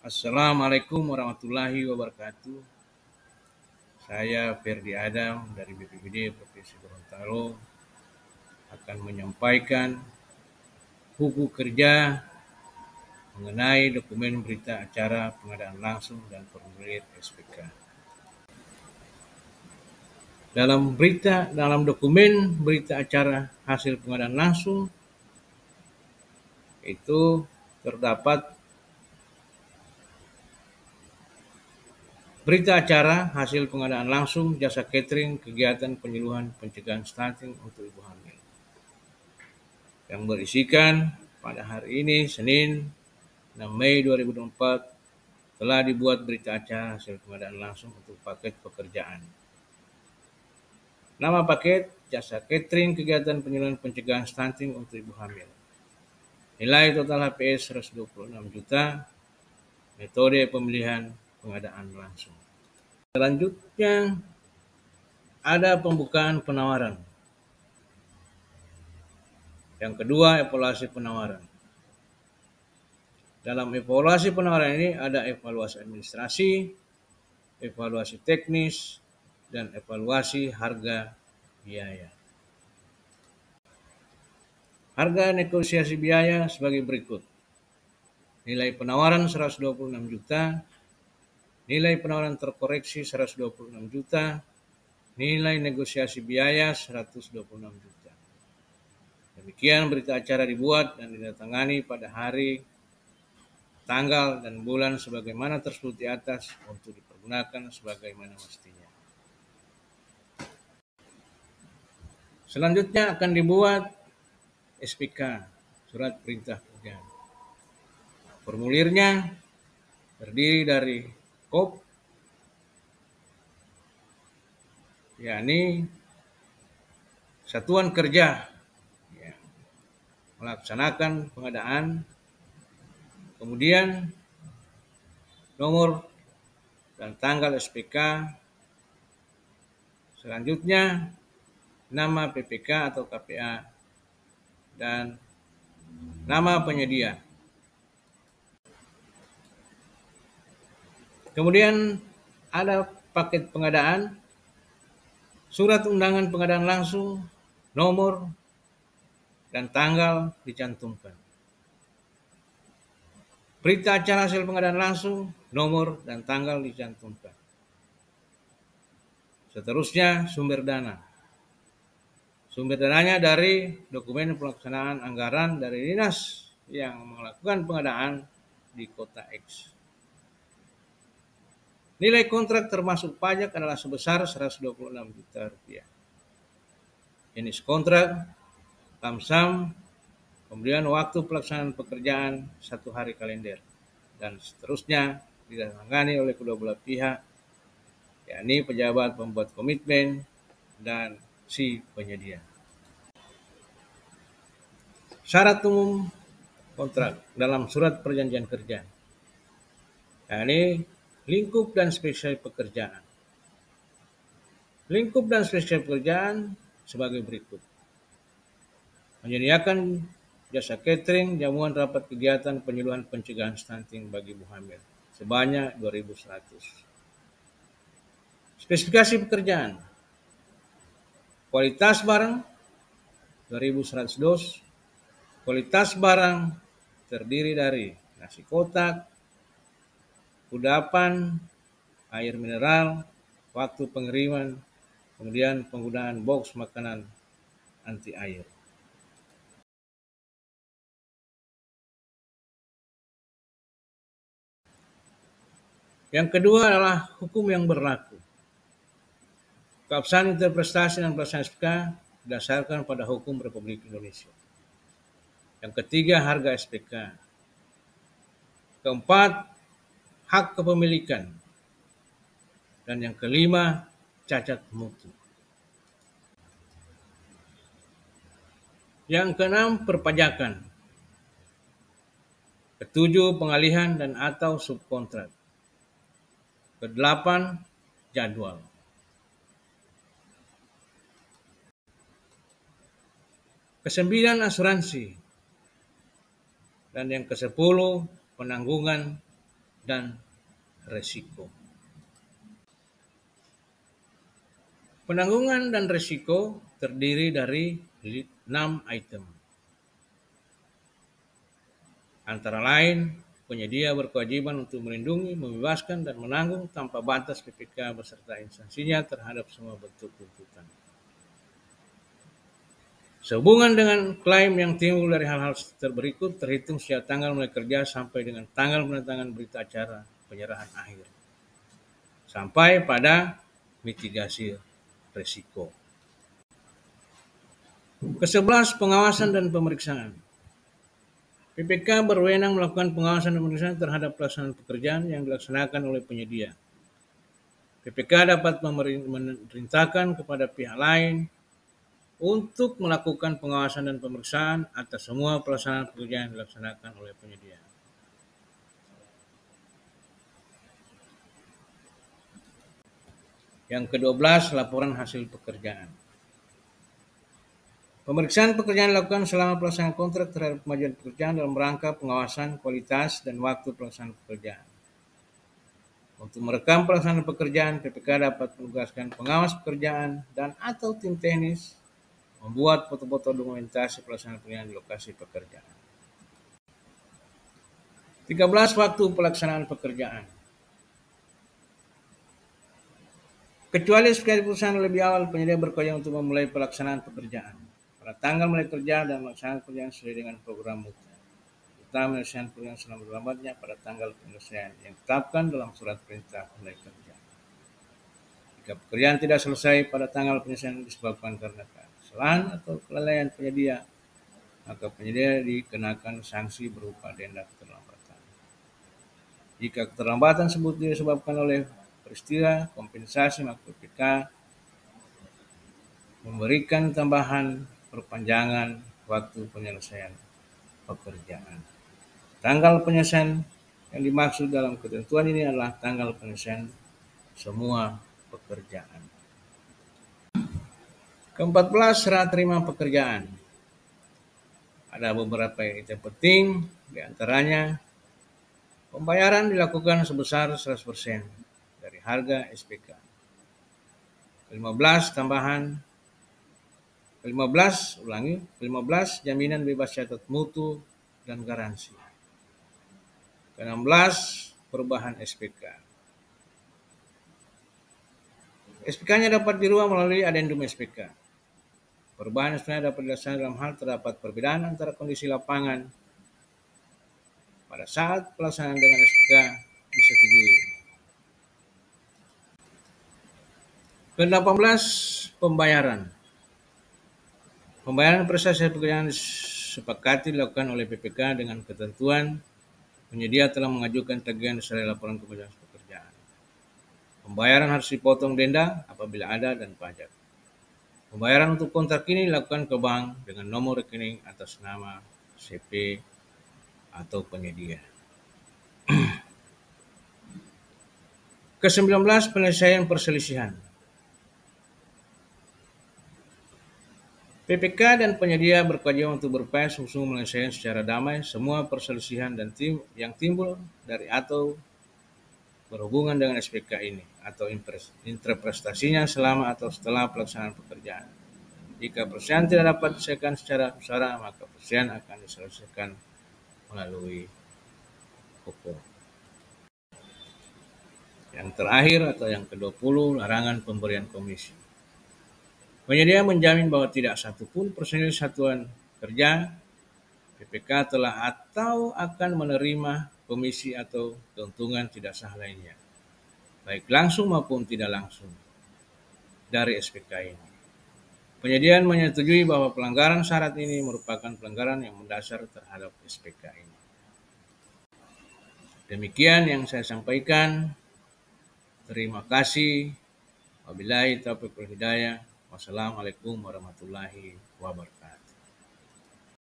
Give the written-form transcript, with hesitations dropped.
Assalamualaikum warahmatullahi wabarakatuh. Saya Ferdi Adam dari BPBD Provinsi Gorontalo akan menyampaikan buku kerja mengenai dokumen berita acara pengadaan langsung dan formulir SPK. Dalam dokumen berita acara hasil pengadaan langsung itu terdapat berita acara hasil pengadaan langsung jasa catering kegiatan penyuluhan pencegahan stunting untuk ibu hamil yang berisikan pada hari ini Senin 6 Mei 2024 telah dibuat berita acara hasil pengadaan langsung untuk paket pekerjaan. Nama paket jasa catering kegiatan penyuluhan pencegahan stunting untuk ibu hamil. Nilai total HPS 126 juta. Metode pemilihan pengadaan langsung. Selanjutnya ada pembukaan penawaran. Yang kedua, evaluasi penawaran. Dalam evaluasi penawaran ini ada evaluasi administrasi, evaluasi teknis, dan evaluasi harga biaya. Harga negosiasi biaya sebagai berikut. Nilai penawaran 126 juta, nilai penawaran terkoreksi 126 juta, nilai negosiasi biaya 126 juta. Demikian berita acara dibuat dan ditandatangani pada hari, tanggal, dan bulan sebagaimana tersebut di atas untuk dipergunakan sebagaimana mestinya. Selanjutnya akan dibuat SPK, surat perintah kerja. Formulirnya terdiri dari KOP, yakni satuan kerja yang melaksanakan pengadaan, kemudian nomor dan tanggal SPK, selanjutnya nama PPK atau KPA, dan nama penyedia. Kemudian ada paket pengadaan, surat undangan pengadaan langsung, nomor dan tanggal dicantumkan. Berita acara hasil pengadaan langsung, nomor dan tanggal dicantumkan. Seterusnya sumber dana. Sumber dananya dari dokumen pelaksanaan anggaran dari dinas yang melakukan pengadaan di kota X. Nilai kontrak termasuk pajak adalah sebesar 126 juta rupiah. Jenis kontrak, lamsam, kemudian waktu pelaksanaan pekerjaan 1 hari kalender, dan seterusnya ditandatangani oleh kedua belah pihak, yakni pejabat pembuat komitmen dan si penyedia. Syarat umum kontrak dalam surat perjanjian kerja, yakni lingkup dan spesial pekerjaan. Lingkup dan spesial pekerjaan sebagai berikut. Menyediakan jasa catering, jamuan rapat kegiatan penyuluhan pencegahan stunting bagi ibu hamil sebanyak 2.100. Spesifikasi pekerjaan. Kualitas barang 2.100 dos. Kualitas barang terdiri dari nasi kotak, kudapan, air mineral, waktu pengiriman, kemudian penggunaan box makanan anti air. Yang kedua adalah hukum yang berlaku. Keabsahan interpretasi dan pelaksanaan SPK berdasarkan pada hukum Republik Indonesia. Yang ketiga, harga SPK. Keempat, hak kepemilikan. Dan yang kelima, cacat mutu. Yang keenam, perpajakan. Ketujuh, pengalihan dan atau subkontrak. Kedelapan, jadwal. Kesembilan, asuransi. Dan yang ke-10, penanggungan dan resiko. Penanggungan dan resiko terdiri dari 6 item. Antara lain, penyedia berkewajiban untuk melindungi, membebaskan, dan menanggung tanpa batas PPK beserta instansinya terhadap semua bentuk tuntutan. Sehubungan dengan klaim yang timbul dari hal-hal berikut terhitung sejak tanggal mulai kerja sampai dengan tanggal penandatanganan berita acara penyerahan akhir. Sampai pada mitigasi risiko. Ke-11, pengawasan dan pemeriksaan. PPK berwenang melakukan pengawasan dan pemeriksaan terhadap pelaksanaan pekerjaan yang dilaksanakan oleh penyedia. PPK dapat memerintahkan kepada pihak lain untuk melakukan pengawasan dan pemeriksaan atas semua pelaksanaan pekerjaan yang dilaksanakan oleh penyedia. Yang ke-12, laporan hasil pekerjaan. Pemeriksaan pekerjaan dilakukan selama pelaksanaan kontrak terhadap kemajuan pekerjaan dalam rangka pengawasan kualitas dan waktu pelaksanaan pekerjaan. Untuk merekam pelaksanaan pekerjaan, PPK dapat menugaskan pengawas pekerjaan dan atau tim teknis membuat foto-foto dokumentasi pelaksanaan pekerjaan di lokasi pekerjaan. 13. Waktu pelaksanaan pekerjaan. Kecuali sekali perusahaan lebih awal, penyedia berkewajiban untuk memulai pelaksanaan pekerjaan pada tanggal mulai kerja dan melaksanakan pekerjaan sesuai dengan program mutu. Serta menyelesaikan pekerjaan selambat-lambatnya pada tanggal penyelesaian yang ditetapkan dalam surat perintah mulai kerja. Jika pekerjaan tidak selesai pada tanggal penyelesaian disebabkan karena kesalahan atau kelalaian penyedia, maka penyedia dikenakan sanksi berupa denda keterlambatan. Jika keterlambatan tersebut disebabkan oleh peristiwa kompensasi, maka PPK memberikan tambahan perpanjangan waktu penyelesaian pekerjaan. Tanggal penyelesaian yang dimaksud dalam ketentuan ini adalah tanggal penyelesaian semua pekerjaan. Ke-14, serah terima pekerjaan. Ada beberapa item penting, diantaranya pembayaran dilakukan sebesar 100% dari harga SPK. Ke-15, jaminan bebas catat mutu dan garansi. Ke-16, perubahan SPK. SPK-nya dapat dirubah melalui adendum SPK. Perubahan SPK dapat dilaksanakan dalam hal terdapat perbedaan antara kondisi lapangan pada saat pelaksanaan dengan SPK disetujui. Ke-18, pembayaran. Pembayaran prestasi pekerjaan disepakati dilakukan oleh PPK dengan ketentuan penyedia telah mengajukan tagihan sesuai laporan kebayaran pekerjaan. Pembayaran harus dipotong denda apabila ada dan pajak. Pembayaran untuk kontrak ini dilakukan ke bank dengan nomor rekening atas nama CP atau penyedia. Ke-19, penyelesaian perselisihan. PPK dan penyedia berkewajiban untuk berupaya sungguh-sungguh menyelesaikan secara damai semua perselisihan dan yang timbul dari atau berhubungan dengan SPK ini atau interpretasinya selama atau setelah pelaksanaan pekerjaan. Jika perselisihan tidak dapat diselesaikan secara musyawarah, maka perselisihan akan diselesaikan melalui hukum. Yang terakhir atau yang ke-20, larangan pemberian komisi. Penyedia menjamin bahwa tidak satupun personil satuan kerja PPK telah atau akan menerima komisi atau keuntungan tidak sah lainnya, baik langsung maupun tidak langsung, dari SPK ini. Penyedia menyetujui bahwa pelanggaran syarat ini merupakan pelanggaran yang mendasar terhadap SPK ini. Demikian yang saya sampaikan. Terima kasih. Wabillahi taufiq wal hidayah. Wassalamualaikum warahmatullahi wabarakatuh.